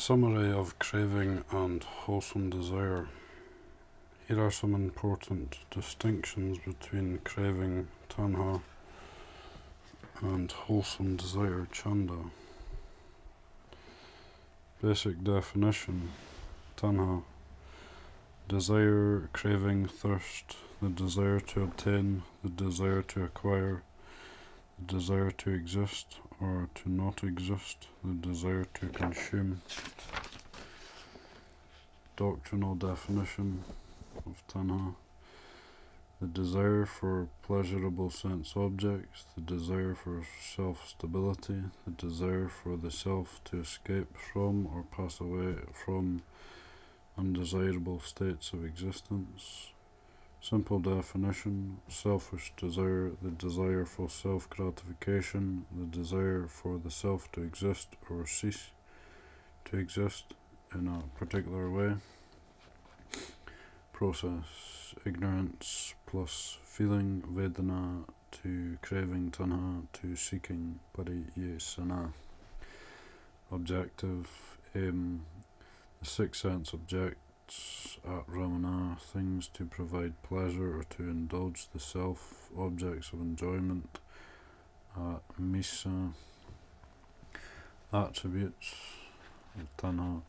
Summary of craving and wholesome desire. Here are some important distinctions between craving tanha and wholesome desire chanda. Basic definition. Tanha: desire, craving, thirst, the desire to obtain, the desire to acquire, the desire to exist or to not exist, the desire to consume. Doctrinal definition of tanha: the desire for pleasurable sense objects, the desire for self-stability, the desire for the self to escape from or pass away from undesirable states of existence. Simple definition: selfish desire, the desire for self-gratification, the desire for the self to exist or cease to exist in a particular way. Process: ignorance plus feeling, vedana, to craving tanha, to seeking pariyesana. Objective: aim: the sixth sense objects at Ramana, things to provide pleasure or to indulge the self, objects of enjoyment at Misa. Attributes of tanha: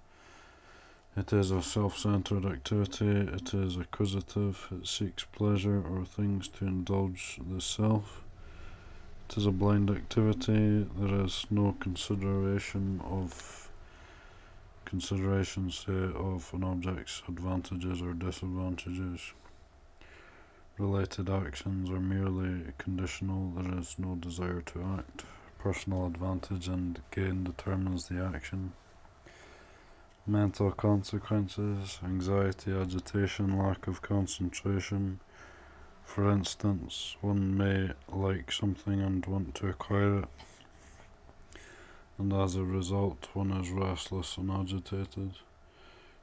it is a self-centered activity, it is acquisitive, it seeks pleasure or things to indulge the self. It is a blind activity, there is no consideration, say, of an object's advantages or disadvantages. Related actions are merely conditional, there is no desire to act. Personal advantage and gain determines the action. Mental consequences: anxiety, agitation, lack of concentration. For instance, one may like something and want to acquire it, and as a result one is restless and agitated.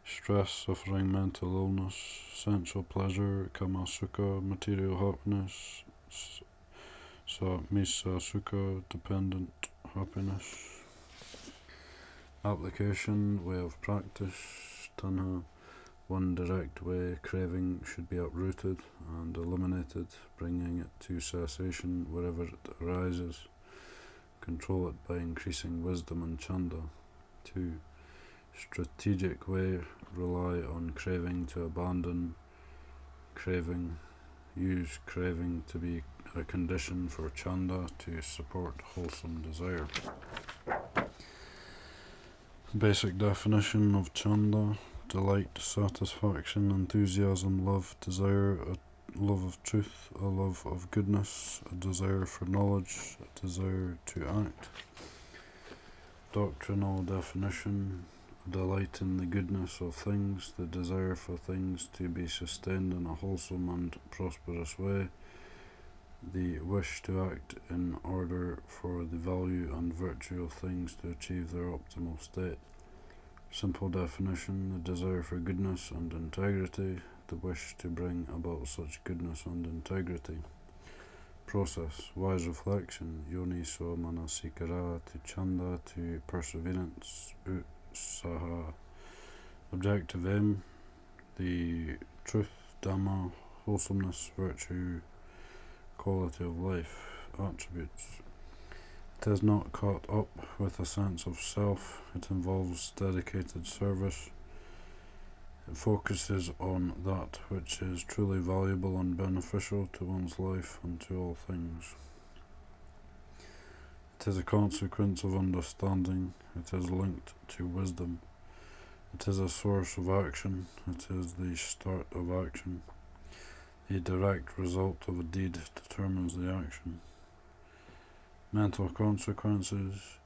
Stress, suffering, mental illness. Sensual pleasure, kama sukha, material happiness. Misa sukha, dependent happiness. Application, way of practice. Tanha: one direct way, craving should be uprooted and eliminated, bringing it to cessation wherever it arises. Control it by increasing wisdom and chanda. 2. Strategic way, rely on craving to abandon craving. Use craving to be a condition for chanda to support wholesome desire. Basic definition of chanda: delight, satisfaction, enthusiasm, love, desire, a love of truth, a love of goodness, a desire for knowledge, a desire to act. Doctrinal definition: a delight in the goodness of things, the desire for things to be sustained in a wholesome and prosperous way, the wish to act in order for the value and virtue of things to achieve their optimal state. Simple definition: the desire for goodness and integrity, the wish to bring about such goodness and integrity. Process: wise reflection, yoni so manasikara, to chanda, to perseverance, utsaha. Objective aim: the truth, dhamma, wholesomeness, virtue, quality of life. Attributes: it is not caught up with a sense of self, it involves dedicated service, it focuses on that which is truly valuable and beneficial to one's life and to all things. It is a consequence of understanding, it is linked to wisdom, it is a source of action, it is the start of action. The direct result of a deed determines the action. Mental consequences: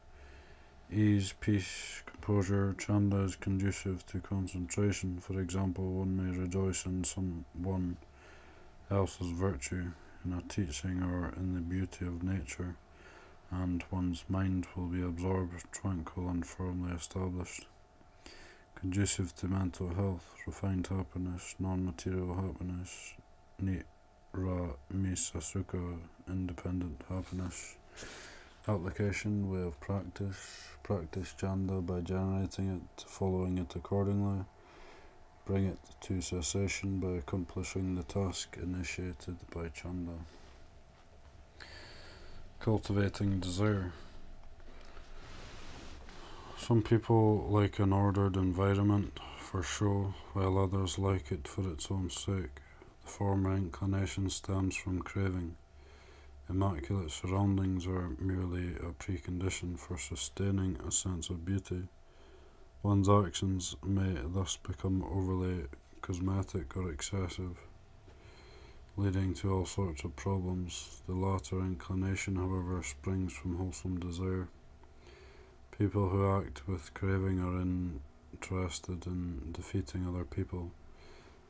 ease, peace, composure. Chanda is conducive to concentration. For example, one may rejoice in someone else's virtue, in a teaching, or in the beauty of nature, and one's mind will be absorbed, tranquil, and firmly established. Conducive to mental health, refined happiness, non-material happiness, nira misa sukha, independent happiness. Application, way of practice. Practice chanda by generating it, following it accordingly. Bring it to cessation by accomplishing the task initiated by chanda. Cultivating desire. Some people like an ordered environment for show, while others like it for its own sake. The former inclination stems from craving. Immaculate surroundings are merely a precondition for sustaining a sense of beauty. One's actions may thus become overly cosmetic or excessive, leading to all sorts of problems. The latter inclination, however, springs from wholesome desire. People who act with craving are interested in defeating other people,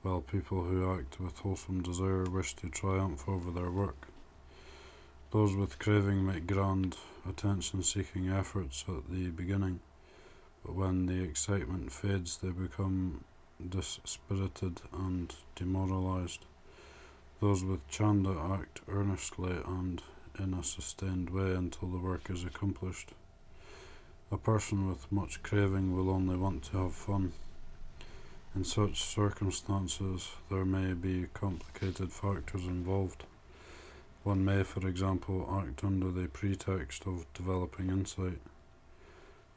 while people who act with wholesome desire wish to triumph over their work. Those with craving make grand, attention-seeking efforts at the beginning, but when the excitement fades, they become dispirited and demoralized. Those with chanda act earnestly and in a sustained way until the work is accomplished. A person with much craving will only want to have fun. In such circumstances, there may be complicated factors involved. One may, for example, act under the pretext of developing insight.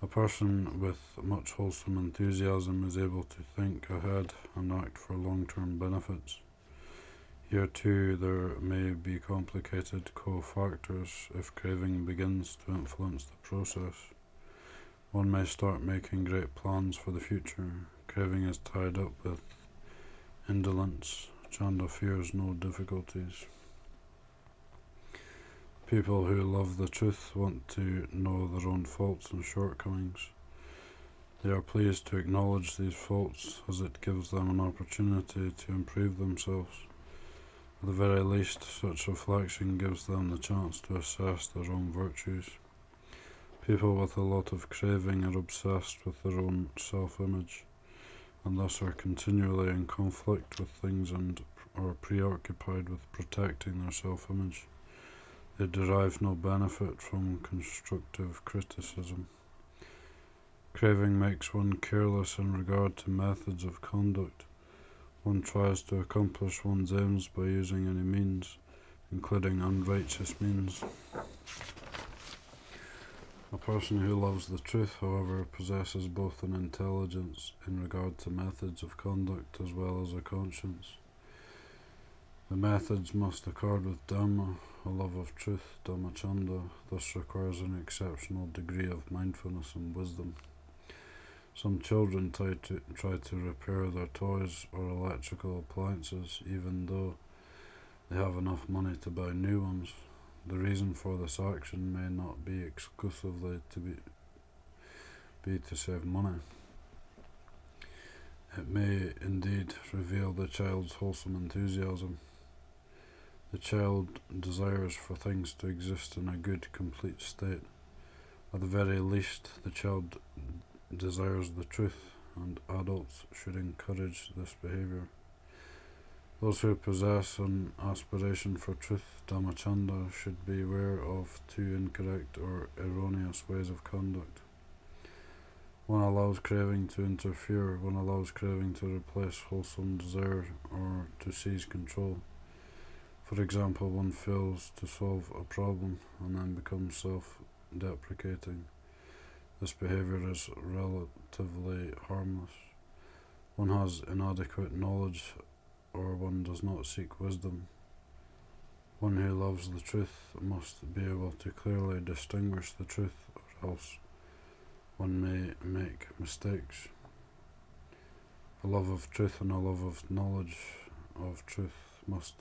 A person with much wholesome enthusiasm is able to think ahead and act for long-term benefits. Here too there may be complicated co-factors if craving begins to influence the process. One may start making great plans for the future. Craving is tied up with indolence. Chanda fears no difficulties. People who love the truth want to know their own faults and shortcomings. They are pleased to acknowledge these faults, as it gives them an opportunity to improve themselves. At the very least, such reflection gives them the chance to assess their own virtues. People with a lot of craving are obsessed with their own self-image, and thus are continually in conflict with things and are preoccupied with protecting their self-image. They derive no benefit from constructive criticism. Craving makes one careless in regard to methods of conduct. One tries to accomplish one's aims by using any means, including unrighteous means. A person who loves the truth, however, possesses both an intelligence in regard to methods of conduct as well as a conscience. The methods must accord with Dhamma. A love of truth, Dhammachanda, thus requires an exceptional degree of mindfulness and wisdom. Some children try to repair their toys or electrical appliances even though they have enough money to buy new ones. The reason for this action may not be exclusively to save money. It may indeed reveal the child's wholesome enthusiasm. The child desires for things to exist in a good, complete state. At the very least, the child desires the truth, and adults should encourage this behavior. Those who possess an aspiration for truth, Dhammachanda, should beware of too incorrect or erroneous ways of conduct. One allows craving to interfere, one allows craving to replace wholesome desire or to seize control. For example, one fails to solve a problem and then becomes self-deprecating. This behavior is relatively harmless. One has inadequate knowledge or one does not seek wisdom. One who loves the truth must be able to clearly distinguish the truth, or else one may make mistakes. A love of truth and a love of knowledge of truth must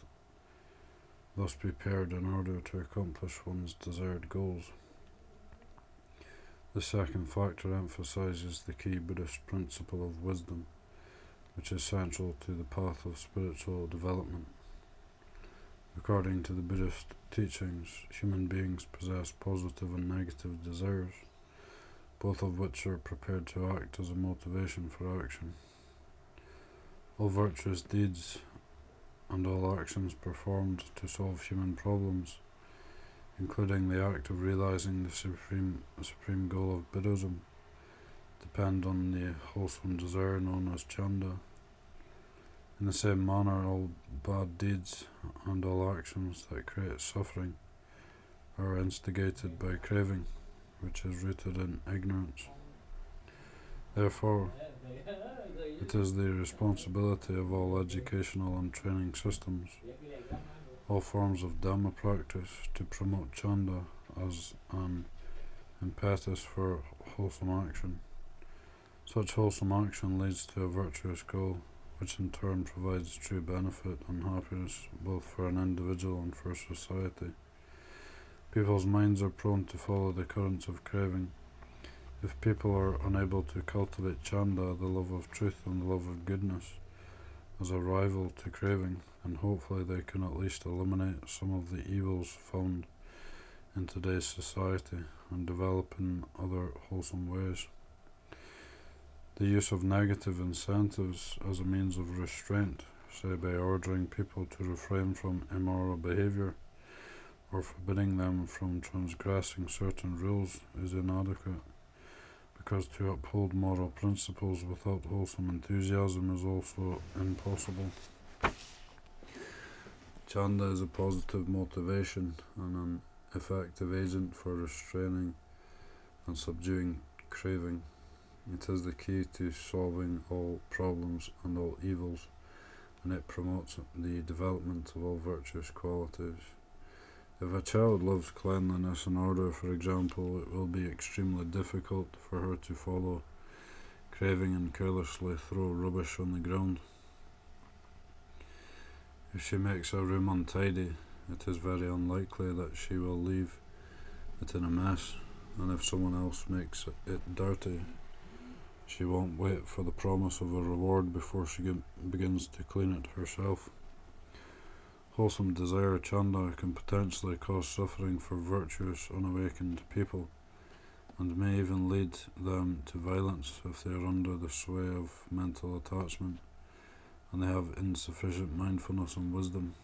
thus be paired in order to accomplish one's desired goals. The second factor emphasizes the key Buddhist principle of wisdom, which is central to the path of spiritual development. According to the Buddhist teachings, human beings possess positive and negative desires, both of which are prepared to act as a motivation for action. All virtuous deeds and all actions performed to solve human problems including the act of realizing the supreme goal of Buddhism, depend on the wholesome desire known as chanda. In the same manner, all bad deeds and all actions that create suffering are instigated by craving, which is rooted in ignorance. Therefore, it is the responsibility of all educational and training systems, all forms of Dhamma practice, to promote chanda as an impetus for wholesome action. Such wholesome action leads to a virtuous goal, which in turn provides true benefit and happiness both for an individual and for society. People's minds are prone to follow the currents of craving. If people are unable to cultivate chanda, the love of truth and the love of goodness, as a rival to craving, then hopefully they can at least eliminate some of the evils found in today's society and develop in other wholesome ways. The use of negative incentives as a means of restraint, say by ordering people to refrain from immoral behavior or forbidding them from transgressing certain rules, is inadequate, because to uphold moral principles without wholesome enthusiasm is also impossible. Chanda is a positive motivation and an effective agent for restraining and subduing craving. It is the key to solving all problems and all evils, and it promotes the development of all virtuous qualities. If a child loves cleanliness and order, for example, it will be extremely difficult for her to follow craving and carelessly throw rubbish on the ground. If she makes a room untidy, it is very unlikely that she will leave it in a mess, and if someone else makes it dirty, she won't wait for the promise of a reward before she begins to clean it herself. Wholesome desire chanda can potentially cause suffering for virtuous, unawakened people, and may even lead them to violence if they are under the sway of mental attachment and they have insufficient mindfulness and wisdom.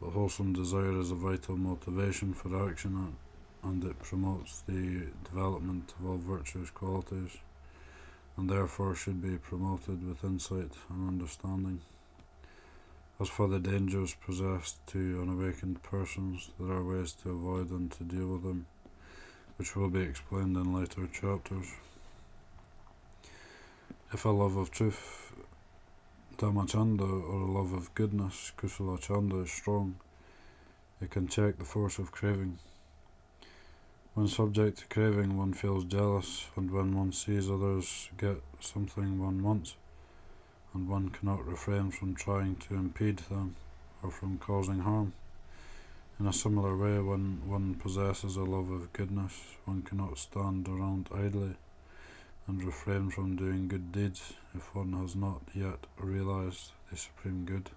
But wholesome desire is a vital motivation for action, and it promotes the development of all virtuous qualities, and therefore should be promoted with insight and understanding. As for the dangers possessed to unawakened persons, there are ways to avoid and to deal with them, which will be explained in later chapters. If a love of truth, Dhammachanda, or a love of goodness, Kusala Chanda, is strong, it can check the force of craving. When subject to craving, one feels jealous, and when one sees others get something one wants, and one cannot refrain from trying to impede them or from causing harm. In a similar way, when one possesses a love of goodness, one cannot stand around idly and refrain from doing good deeds if one has not yet realized the supreme good.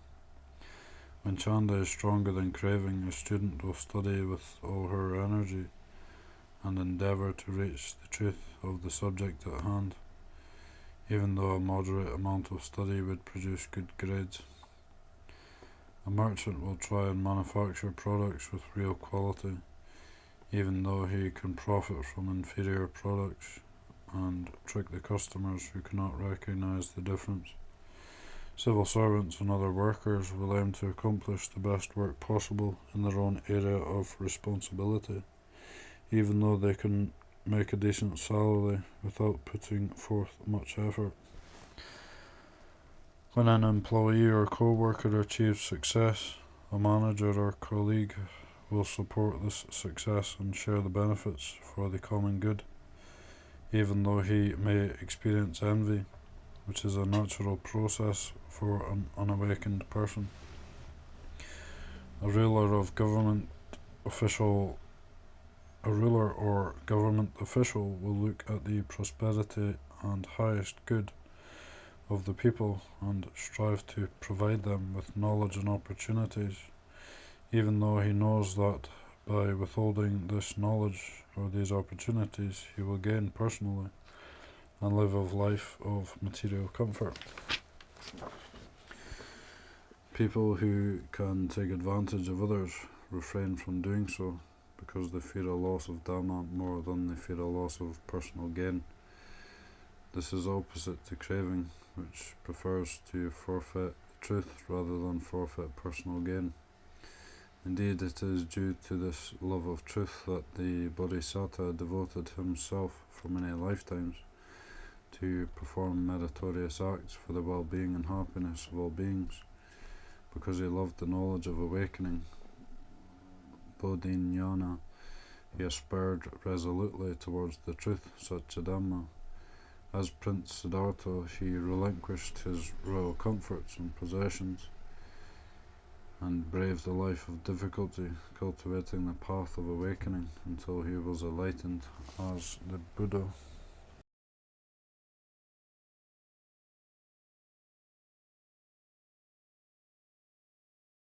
When chanda is stronger than craving, a student will study with all her energy and endeavour to reach the truth of the subject at hand, even though a moderate amount of study would produce good grades. A merchant will try and manufacture products with real quality, even though he can profit from inferior products and trick the customers who cannot recognize the difference. Civil servants and other workers will aim to accomplish the best work possible in their own area of responsibility, even though they can make a decent salary without putting forth much effort. When an employee or co-worker achieves success, a manager or colleague will support this success and share the benefits for the common good, even though he may experience envy, which is a natural process for an unawakened person. A ruler or government official will look at the prosperity and highest good of the people and strive to provide them with knowledge and opportunities, even though he knows that by withholding this knowledge or these opportunities he will gain personally and live a life of material comfort. People who can take advantage of others refrain from doing so, because they fear a loss of Dharma more than they fear a loss of personal gain. This is opposite to craving, which prefers to forfeit truth rather than forfeit personal gain. Indeed, it is due to this love of truth that the Bodhisattva devoted himself for many lifetimes to perform meritorious acts for the well-being and happiness of all beings. Because he loved the knowledge of awakening, Bodhinyana, he aspired resolutely towards the truth, Satchidhamma. As Prince Siddhartha, he relinquished his royal comforts and possessions and braved a life of difficulty, cultivating the path of awakening until he was enlightened as the Buddha.